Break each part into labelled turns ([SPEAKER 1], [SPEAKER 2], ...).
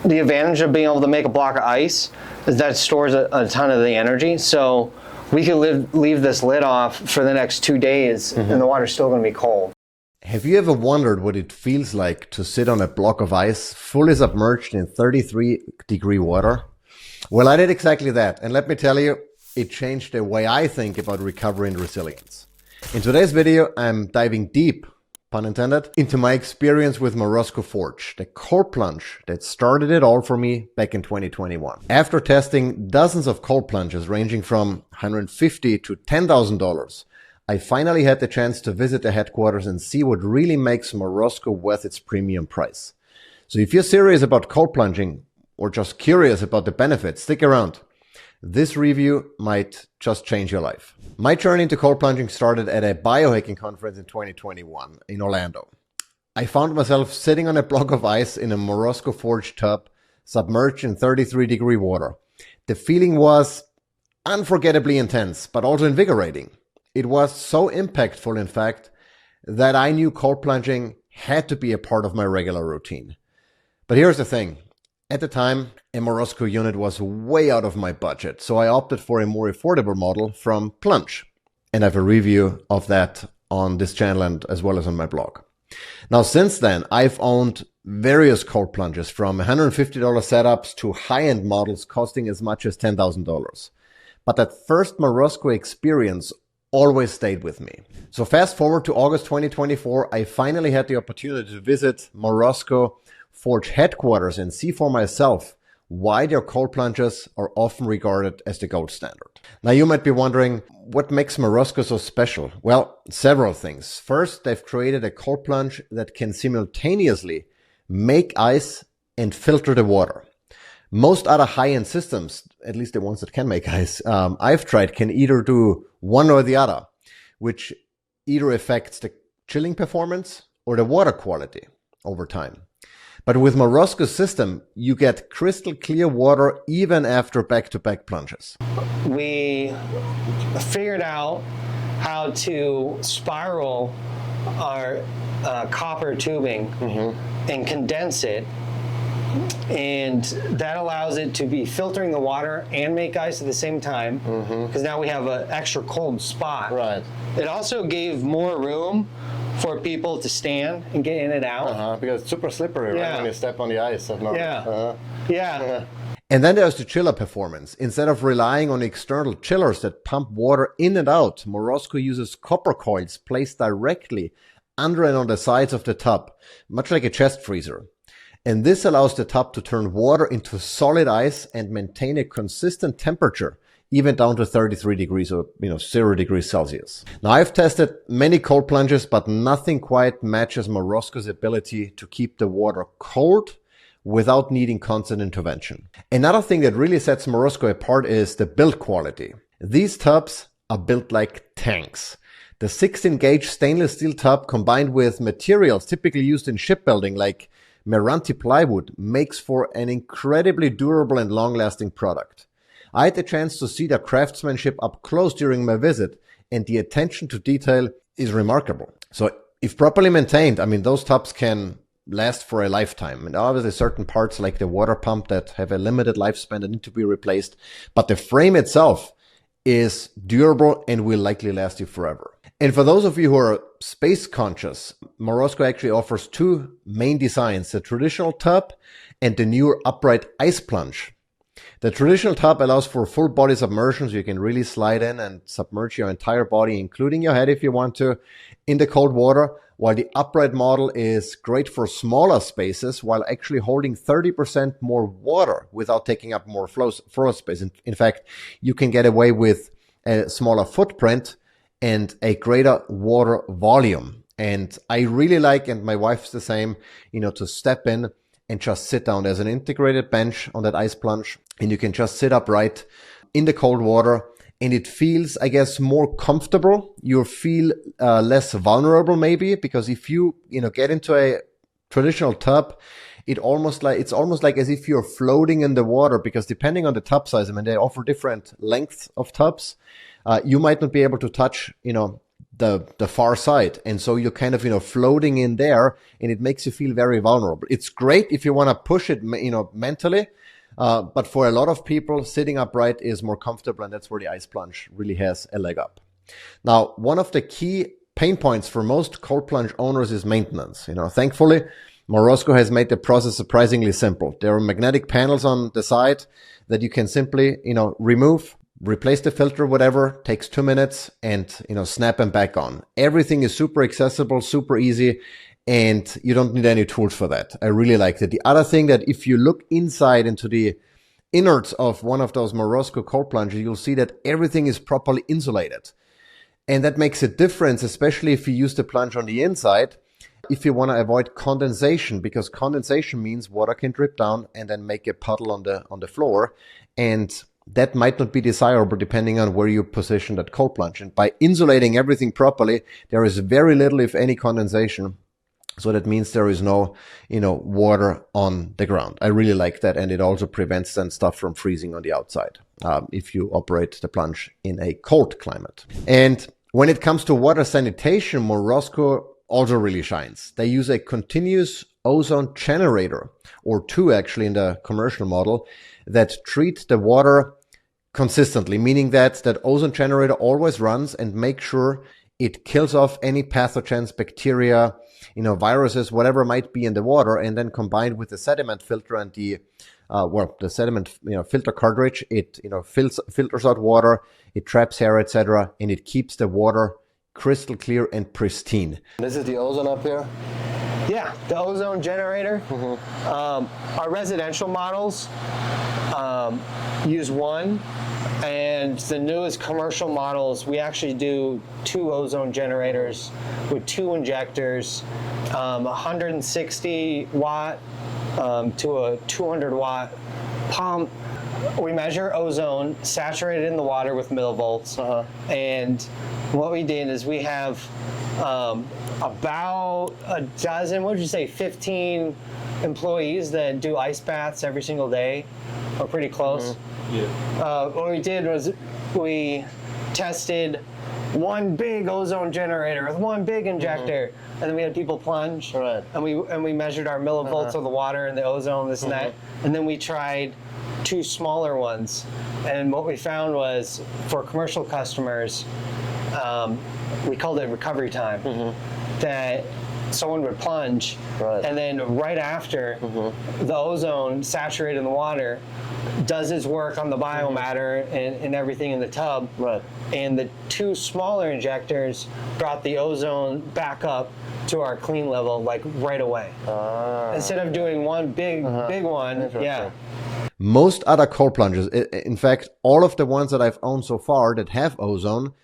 [SPEAKER 1] the advantage of being able to make a block of ice is that it stores a ton of the energy. So we could leave this lid off for the next 2 days and the water's still going to be cold.
[SPEAKER 2] Have you ever wondered what it feels like to sit on a block of ice fully submerged in 33-degree water? Well, I did exactly that. And let me tell you, it changed the way I think about recovery and resilience. In today's video, I'm diving deep, pun intended, into my experience with Morozko Forge, the cold plunge that started it all for me back in 2021. After testing dozens of cold plunges ranging from $150 to $10,000, I finally had the chance to visit the headquarters and see what really makes Morozko worth its premium price. So if you're serious about cold plunging or just curious about the benefits, stick around. This review might just change your life. My journey into cold plunging started at a biohacking conference in 2021 in Orlando. I found myself sitting on a block of ice in a Morozko Forge tub, submerged in 33-degree water. The feeling was unforgettably intense, but also invigorating. It was so impactful, in fact, that I knew cold plunging had to be a part of my regular routine. But here's the thing. At the time, a Morozko unit was way out of my budget, so I opted for a more affordable model from Plunge. And I have a review of that on this channel and as well as on my blog. Now, since then, I've owned various cold plunges from $150 setups to high-end models costing as much as $10,000. But that first Morozko experience always stayed with me. So fast forward to August 2024, I finally had the opportunity to visit Morozko Forge headquarters and see for myself why their cold plunges are often regarded as the gold standard. Now you might be wondering, what makes Morozko so special? Well, several things. First, they've created a cold plunge that can simultaneously make ice and filter the water. Most other high-end systems, at least the ones that can make ice, I've tried, can either do one or the other, which either affects the chilling performance or the water quality over time. But with Morozko's system, you get crystal clear water even after back-to-back plunges.
[SPEAKER 1] We figured out how to spiral our copper tubing and condense it. And that allows it to be filtering the water and make ice at the same time, because now we have an extra cold spot.
[SPEAKER 2] Right.
[SPEAKER 1] It also gave more room for people to stand and get in and out.
[SPEAKER 2] Because it's super slippery, right? When you step on the ice.
[SPEAKER 1] Yeah.
[SPEAKER 2] And then there's the chiller performance. Instead of relying on external chillers that pump water in and out, Morozko uses copper coils placed directly under and on the sides of the tub, much like a chest freezer. And this allows the tub to turn water into solid ice and maintain a consistent temperature, even down to 33 degrees or 0 degrees Celsius. Now, I've tested many cold plunges, but nothing quite matches Morozko's ability to keep the water cold without needing constant intervention. Another thing that really sets Morozko apart is the build quality. These tubs are built like tanks. The 16-gauge stainless steel tub combined with materials typically used in shipbuilding like Meranti plywood makes for an incredibly durable and long-lasting product. I had the chance to see their craftsmanship up close during my visit, and the attention to detail is remarkable. So if properly maintained, those tubs can last for a lifetime. And obviously certain parts like the water pump that have a limited lifespan that need to be replaced, but the frame itself is durable and will likely last you forever. And for those of you who are space conscious, Morozko actually offers two main designs, the traditional tub and the newer upright Ice Plunge. The traditional tub allows for full body submersion, so you can really slide in and submerge your entire body, including your head if you want to, in the cold water, while the upright model is great for smaller spaces while actually holding 30% more water without taking up more floor space. In fact, you can get away with a smaller footprint and a greater water volume. And I really like, and my wife's the same, to step in and just sit down. There's an integrated bench on that Ice Plunge, and you can just sit upright in the cold water, and it feels, I guess, more comfortable. You feel less vulnerable maybe, because if you, get into a traditional tub, it's almost like as if you're floating in the water, because depending on the tub size, they offer different lengths of tubs. You might not be able to touch, the far side. And so you're kind of, floating in there, and it makes you feel very vulnerable. It's great if you want to push it, mentally. But for a lot of people, sitting upright is more comfortable, and that's where the Ice Plunge really has a leg up. Now, one of the key pain points for most cold plunge owners is maintenance. Thankfully, Morozko has made the process surprisingly simple. There are magnetic panels on the side that you can simply, remove, replace the filter, whatever, takes 2 minutes, and, snap them back on. Everything is super accessible, super easy, and you don't need any tools for that. I really like that. The other thing, that if you look inside into the innards of one of those Morozko cold plunges, you'll see that everything is properly insulated. And that makes a difference, especially if you use the plunge on the inside, if you want to avoid condensation, because condensation means water can drip down and then make a puddle on the floor. And that might not be desirable depending on where you position that cold plunge. And by insulating everything properly, there is very little, if any, condensation. So that means there is no, water on the ground. I really like that. And it also prevents then stuff from freezing on the outside if you operate the plunge in a cold climate. And when it comes to water sanitation, Morozko also really shines. They use a continuous ozone generator, or two actually in the commercial model, that treat the water consistently, meaning that ozone generator always runs and makes sure it kills off any pathogens, bacteria, viruses, whatever might be in the water, and then combined with the sediment filter and the sediment filter cartridge, it filters out water, it traps hair, etc., and it keeps the water crystal clear and pristine.
[SPEAKER 3] This is the ozone up here?
[SPEAKER 1] Yeah, the ozone generator. Our residential models use one, and the newest commercial models, we actually do 2 ozone generators with 2 injectors, 160 watt to a 200 watt pump. We measure ozone saturated in the water with millivolts, and what we did is we have about a dozen, what would you say, 15 employees that do ice baths every single day, or pretty close. What we did was we tested one big ozone generator with one big injector, and then we had people plunge, and we measured our millivolts of the water and the ozone, this and that, and then we tried 2 smaller ones, and what we found was, for commercial customers, we called it recovery time, that someone would plunge, and then right after, the ozone saturated in the water does its work on the biomatter and everything in the tub, and the 2 smaller injectors brought the ozone back up to our clean level, like right away. Instead of doing one big one,
[SPEAKER 2] Most other cold plunges, in fact, all of the ones that I've owned so far that have ozone,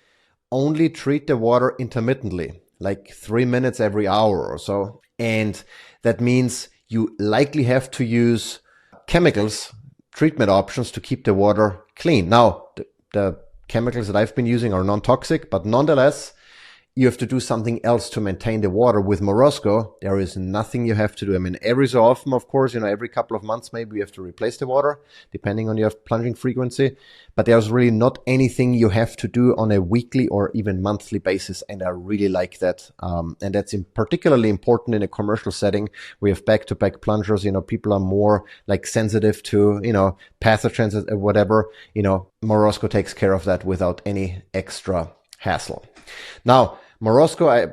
[SPEAKER 2] only treat the water intermittently, like 3 minutes every hour or so. And that means you likely have to use chemicals, treatment options, to keep the water clean. Now, the chemicals that I've been using are non-toxic, but nonetheless, you have to do something else to maintain the water. With Morozko, there is nothing you have to do. I mean, every so often, of course, every couple of months, maybe you have to replace the water, depending on your plunging frequency. But there's really not anything you have to do on a weekly or even monthly basis. And I really like that. And that's particularly important in a commercial setting. We have back-to-back plungers. People are more sensitive to, pathogens or whatever. Morozko takes care of that without any extra hassle. Now, Morozko, I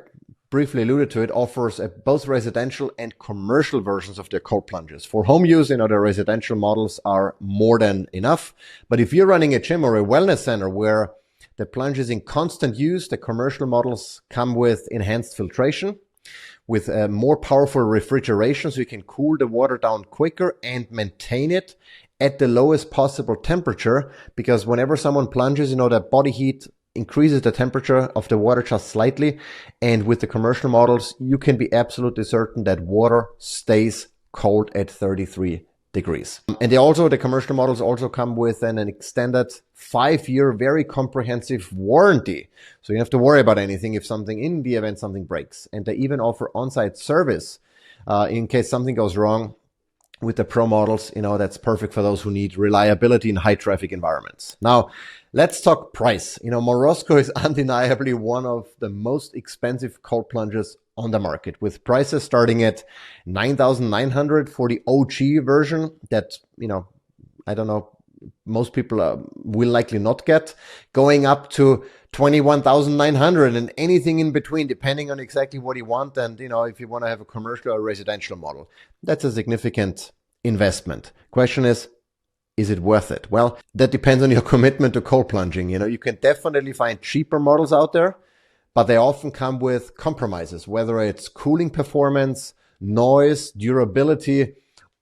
[SPEAKER 2] briefly alluded to it, offers both residential and commercial versions of their cold plunges. For home use, the residential models are more than enough. But if you're running a gym or a wellness center where the plunge is in constant use, the commercial models come with enhanced filtration, with more powerful refrigeration, so you can cool the water down quicker and maintain it at the lowest possible temperature. Because whenever someone plunges, the body heat increases the temperature of the water just slightly. And with the commercial models, you can be absolutely certain that water stays cold at 33 degrees. And the commercial models also come with an extended 5-year, very comprehensive warranty. So you don't have to worry about anything in the event something breaks. And they even offer on-site service in case something goes wrong. with the Pro models, that's perfect for those who need reliability in high traffic environments. Now, let's talk price. Morozko is undeniably one of the most expensive cold plunges on the market, with prices starting at $9,900 for the OG version that, I don't know, most people will likely not get, going up to $21,900 and anything in between, depending on exactly what you want. And, if you want to have a commercial or residential model, that's a significant investment. Question is it worth it? Well, that depends on your commitment to cold plunging. You can definitely find cheaper models out there, but they often come with compromises, whether it's cooling performance, noise, durability,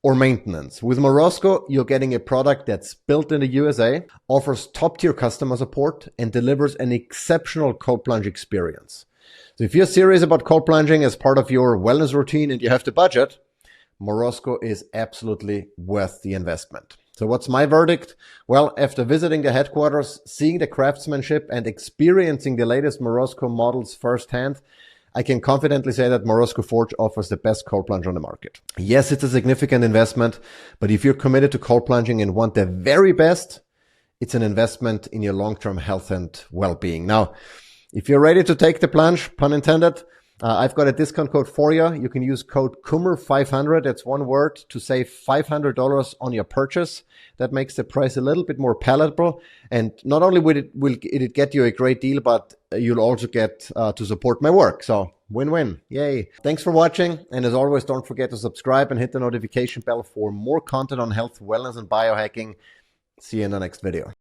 [SPEAKER 2] or maintenance. With Morozko, you're getting a product that's built in the USA, offers top-tier customer support, and delivers an exceptional cold plunge experience. So if you're serious about cold plunging as part of your wellness routine and you have the budget, Morozko is absolutely worth the investment. So what's my verdict? Well, after visiting the headquarters, seeing the craftsmanship, and experiencing the latest Morozko models firsthand, I can confidently say that Morozko Forge offers the best cold plunge on the market. Yes, it's a significant investment, but if you're committed to cold plunging and want the very best, it's an investment in your long-term health and well-being. Now, if you're ready to take the plunge, pun intended, I've got a discount code for you. You can use code KUMMER500, that's one word, to save $500 on your purchase. That makes the price a little bit more palatable. And not only will it get you a great deal, but you'll also get to support my work. So win-win. Yay. Thanks for watching. And as always, don't forget to subscribe and hit the notification bell for more content on health, wellness, and biohacking. See you in the next video.